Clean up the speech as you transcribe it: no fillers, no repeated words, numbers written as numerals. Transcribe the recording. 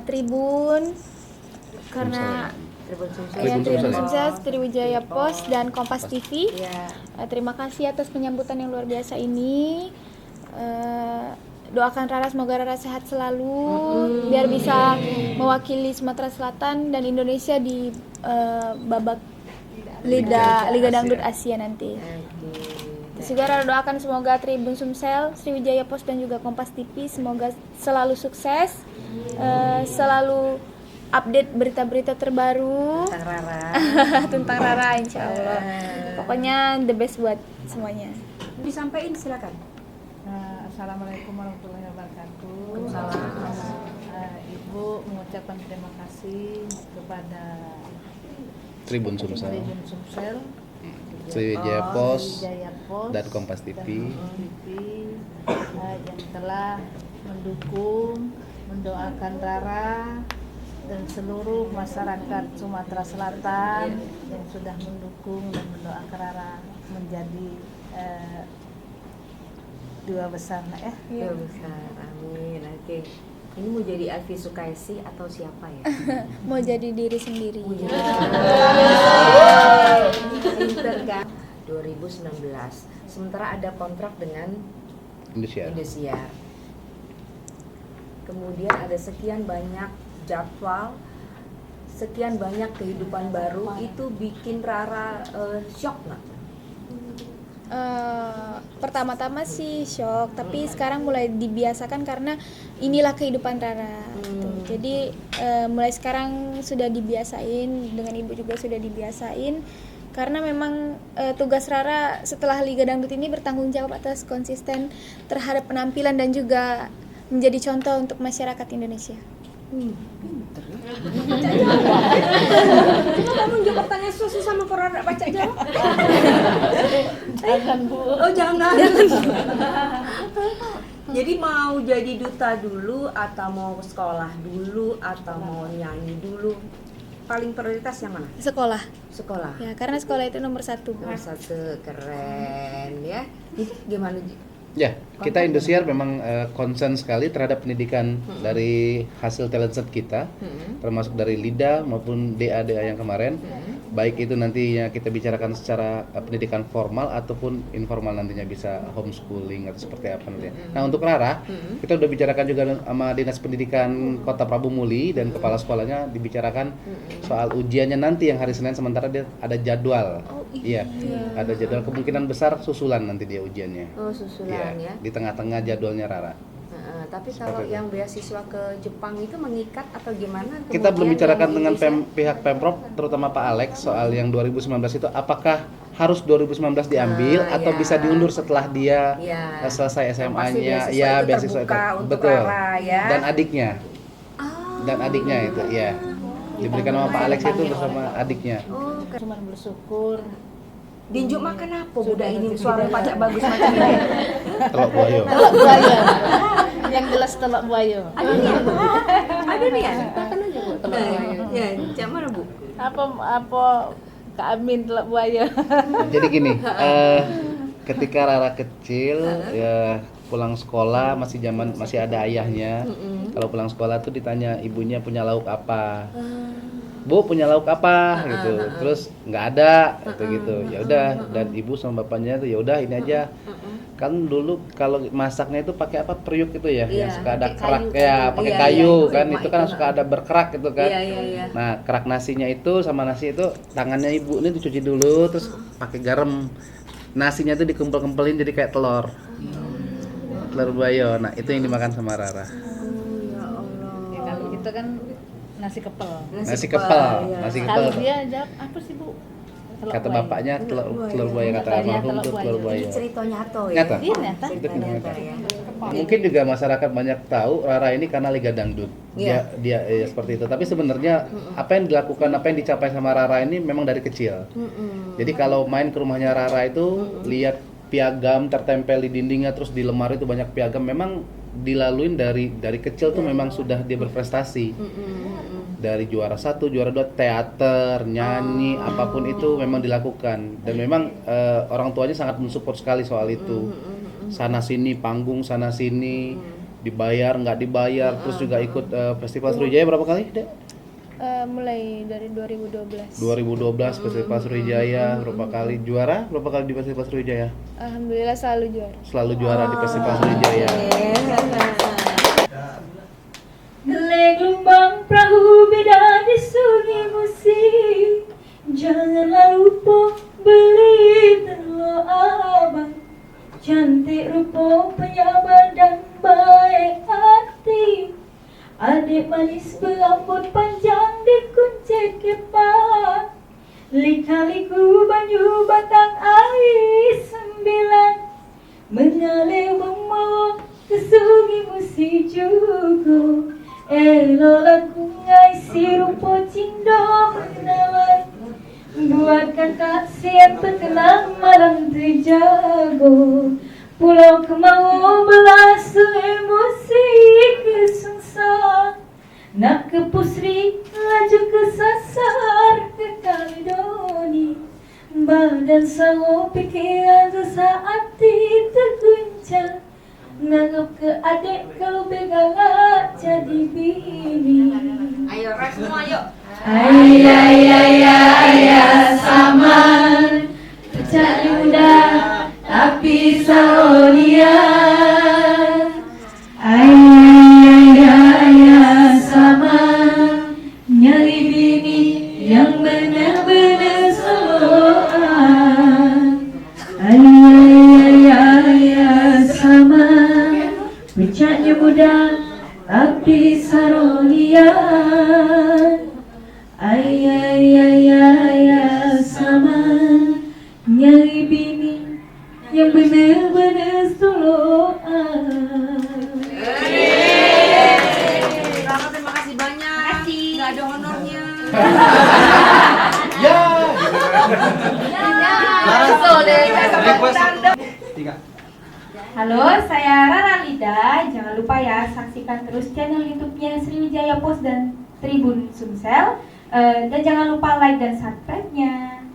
Tribun karena Tribun Sumsel, Sriwijaya Post dan Kompas TV. Terima kasih atas penyambutan yang luar biasa ini. Doakan Rara semoga Rara sehat selalu biar bisa mewakili Sumatera Selatan dan Indonesia di babak Liga Dangdut Asia nanti. Juga Rara doakan semoga Tribun Sumsel, Sriwijaya Post dan juga Kompas TV semoga selalu sukses, selalu update berita-berita terbaru tentang Rara insya Allah. Pokoknya the best buat semuanya. Disampaikan silakan. Assalamualaikum warahmatullahi wabarakatuh. Ibu mengucapkan terima kasih kepada Tribun Sumsel, Sriwijaya Post dan Kompas TV yang telah mendukung, mendoakan Rara dan seluruh masyarakat Sumatera Selatan yang sudah mendukung dan mendoakan Rara menjadi dua besar ya. Dua besar, amin. Oke. Ini mau jadi Alfi Sukaisi atau siapa ya? Mau jadi diri sendiri. Pinter kan? 2019. Sementara ada kontrak dengan Indosiar. Kemudian ada sekian banyak jadwal, sekian banyak kehidupan baru, itu bikin Rara shock nggak? Pertama-tama sih shock, tapi sekarang mulai dibiasakan karena inilah kehidupan Rara. Jadi mulai sekarang sudah dibiasain, dengan ibu juga sudah dibiasain. Karena memang tugas Rara setelah Liga Dangdut ini bertanggung jawab atas konsisten terhadap penampilan dan juga menjadi contoh untuk masyarakat Indonesia. Pinter ya. Baca jawab. Coba kamu jawab pertanyaan susah sama Rara baca jawab. Jangan Bu. Oh jangan. Jadi mau jadi duta dulu atau mau sekolah dulu atau mau nyanyi dulu? Paling prioritas yang mana? Sekolah. Sekolah. Ya, karena sekolah itu nomor satu. Nomor satu, keren ya. Gimana? Ya, kita Indosiar memang concern sekali terhadap pendidikan dari hasil talent set kita, termasuk dari LIDA maupun DA yang kemarin. Baik itu nantinya kita bicarakan secara pendidikan formal ataupun informal, nantinya bisa homeschooling atau seperti apa nantinya. Nah untuk Rara, kita udah bicarakan juga sama Dinas Pendidikan Kota Prabu Muli dan kepala sekolahnya, dibicarakan soal ujiannya nanti yang hari Senin, sementara dia ada jadwal. Iya, ada jadwal, kemungkinan besar susulan nanti dia ujiannya. Oh susulan ya. Di tengah-tengah jadwalnya Rara. Tapi kalau yang beasiswa ke Jepang itu mengikat atau gimana? Kita belum bicarakan dengan pihak Pemprov, terutama Pak Alex, soal yang 2019 itu apakah harus 2019 diambil atau bisa diundur setelah dia selesai SMA-nya. Ya, beasiswa itu betul. Rara, ya. Dan adiknya. Dan adiknya itu ya. Diberikan sama Pak Alex itu bersama adiknya. Cuman bersyukur. Dinjuk makan apa budak ini suara pajak bagus macam ini? Telok buaya. Telok buaya. Yang jelas telok buaya. Ada nih. Ada nih ya. Makan aja Bu telok buaya. Ya, macam mana Bu? Apa Kak Amin telok buaya. Jadi gini, ketika Rara kecil ya pulang sekolah masih ada ayahnya. Kalau pulang sekolah tuh ditanya ibunya punya lauk apa. Bu punya lauk apa gitu, terus nggak ada gitu. Ya udah, dan ibu sama bapaknya tuh ya udah ini aja. Kan dulu kalau masaknya itu pakai apa, periuk itu ya, yang suka ada kerak ya, pakai kayu kan, itu kan suka ada berkerak gitu kan. Nah kerak nasinya itu sama nasi itu tangannya ibu ini dicuci dulu, terus pakai garam, nasinya itu dikumpul-kumpulin jadi kayak telur buaya. Nah itu yang dimakan sama Rara. Ya Allah. Ya kalau itu kan nasi kepel. Kalau dia jawab apa sih Bu? Telok kata buaya. bapaknya telur buaya, kata almarhum itu telur buaya. Ini cerita nyata ya. Nyata. Iya, nyata. Itu Nyata ya. Mungkin juga masyarakat banyak tahu Rara ini karena Liga Dangdut. Dia seperti itu. Tapi sebenarnya apa yang dilakukan, apa yang dicapai sama Rara ini memang dari kecil. Jadi kalau main ke rumahnya Rara itu lihat piagam tertempel di dindingnya, terus di lemari itu banyak piagam, memang dilaluin dari kecil tuh memang sudah dia berprestasi. Dari juara 1, juara 2, teater, nyanyi, apapun itu memang dilakukan. Dan memang orang tuanya sangat mensupport sekali soal itu. Sana sini panggung, sana sini. dibayar nggak dibayar, terus juga ikut Festival Sriwijaya berapa kali, Dek? Mulai dari 2012. 2012 Festival Sriwijaya berapa kali juara? Berapa kali di Festival Sriwijaya? Alhamdulillah selalu juara. Selalu juara di Festival Sriwijaya. Geleng lumbang perahu beda di sungai Musi, janganlah lupa beli telur abang. Cantik rupa, penyabar dan baik hati, adik manis berambut panjang dikuncir kepak. Lika-liku banyu batang air 9 mengalir membawa ke sungai Musi juga. Elolah kungai si rupa cindo menawan, buatkan kasih terkenang malam terjago. Pulau Kemau belas emosi kesungsar, nak ke Pusri laju ke Sasar ke Kaledoni. Badan sawo pikiran sesaat terguncang, nganggap ke adik kalau begalak jadi bini. Ayo ras semua ayo. Ayah saman, pecah muda tapi saonia. Ayah saman, nyari bini yang benar-benar soan. Ayah saman, pecahnya muda tapi saronia. Ayah saman, nyari bini yang bener-bener soloan. Rara terima kasih banyak. Nggak ada honornya. Halo, saya Rara Lida. Jangan lupa ya saksikan terus channel YouTube-nya Sriwijaya Post dan Tribun Sumsel. Dan jangan lupa like dan subscribe-nya.